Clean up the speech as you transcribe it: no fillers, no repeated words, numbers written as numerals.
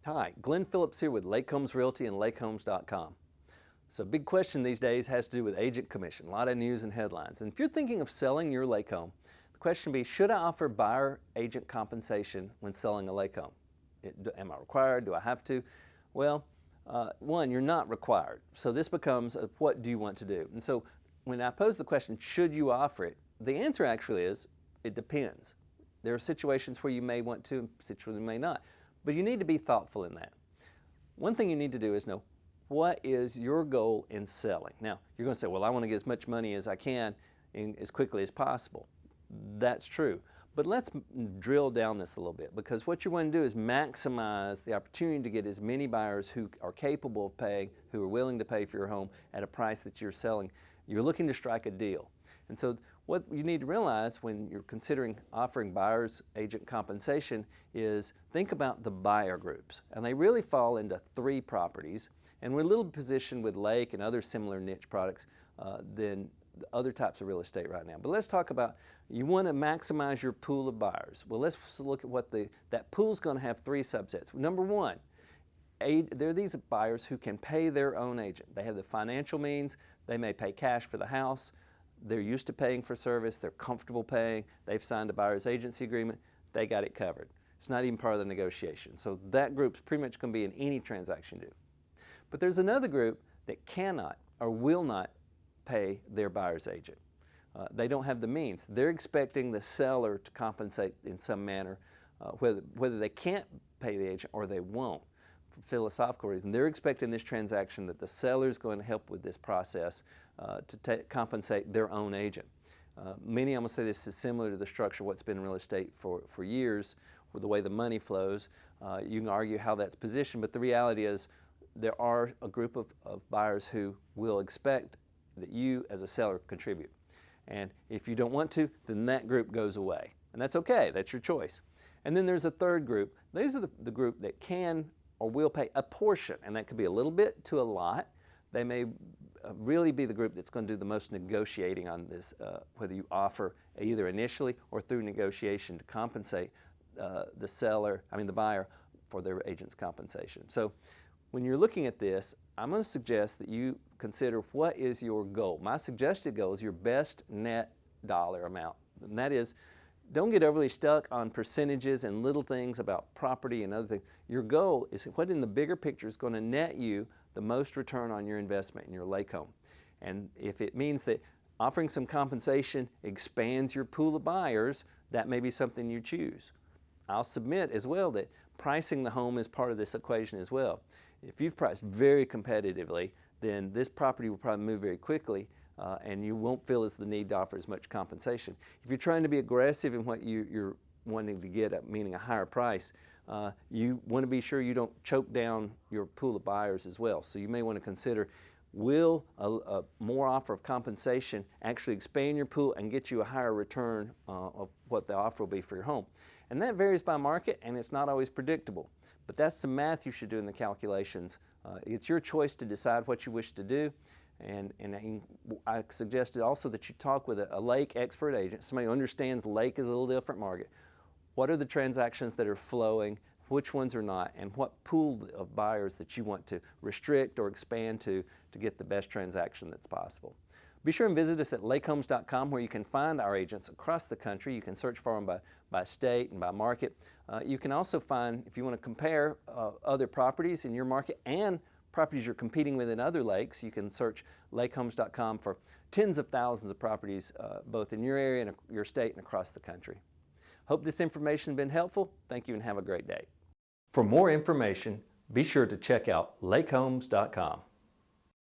Hi, Glenn Phillips here with Lake Homes Realty and LakeHomes.com. So a big question these days has to do with agent commission, a lot of news and headlines. And if you're thinking of selling your lake home, the question would be, should I offer buyer agent compensation when selling a lake home? Am I required? Do I have to? Well, one, you're not required. So this becomes what do you want to do? And so when I pose the question, should you offer it? The answer actually is, it depends. There are situations where you may want to, situations you may not. But you need to be thoughtful in that. One thing you need to do is know, what is your goal in selling? Now, you're going to say, well, I want to get as much money as I can as quickly as possible. That's true. But let's drill down this a little bit, because what you want to do is maximize the opportunity to get as many buyers who are capable of paying, who are willing to pay for your home at a price that you're selling. You're looking to strike a deal. And so what you need to realize when you're considering offering buyers agent compensation is think about the buyer groups. And they really fall into three properties. And we're a little positioned with lake and other similar niche products than the other types of real estate right now. But let's talk about, you want to maximize your pool of buyers. Well, let's look at what that pool's going to have three subsets. Number one, there are these buyers who can pay their own agent. They have the financial means. They may pay cash for the house. They're used to paying for service. They're comfortable paying. They've signed a buyer's agency agreement. They got it covered. It's not even part of the negotiation. So that group's pretty much going to be in any transaction you do. But there's another group that cannot or will not pay their buyer's agent. They don't have the means. They're expecting the seller to compensate in some manner, whether they can't pay the agent or they won't. For philosophical reason, they're expecting this transaction that the seller is going to help with this process to compensate their own agent. Many, I'm going to say this is similar to the structure of what's been in real estate for years, with the way the money flows. You can argue how that's positioned, but the reality is there are a group of buyers who will expect that you as a seller contribute. And if you don't want to, then that group goes away. And that's okay, that's your choice. And then there's a third group. These are the group that can or will pay a portion, and that could be a little bit to a lot. They may really be the group that's going to do the most negotiating on this, whether you offer either initially or through negotiation to compensate the buyer for their agent's compensation. So when you're looking at this, I'm going to suggest that you consider what is your goal. My suggested goal is your best net dollar amount, and that is, don't get overly stuck on percentages and little things about property and other things. Your goal is what in the bigger picture is going to net you the most return on your investment in your lake home. And if it means that offering some compensation expands your pool of buyers, that may be something you choose. I'll submit as well that pricing the home is part of this equation as well. If you've priced very competitively, then this property will probably move very quickly, and you won't feel as the need to offer as much compensation. If you're trying to be aggressive in what you're wanting to get, meaning a higher price, you want to be sure you don't choke down your pool of buyers as well. So you may want to consider, will a more offer of compensation actually expand your pool and get you a higher return of what the offer will be for your home? And that varies by market, and it's not always predictable. But that's the math you should do in the calculations. It's your choice to decide what you wish to do. And I suggested also that you talk with a lake expert agent, somebody who understands lake is a little different market. What are the transactions that are flowing, which ones are not, and what pool of buyers that you want to restrict or expand to get the best transaction that's possible. Be sure and visit us at LakeHomes.com, where you can find our agents across the country. You can search for them by state and by market. You can also find, if you want to compare other properties in your market and properties you're competing with in other lakes, you can search LakeHomes.com for tens of thousands of properties both in your area and your state and across the country. Hope this information has been helpful. Thank you and have a great day. For more information, be sure to check out LakeHomes.com.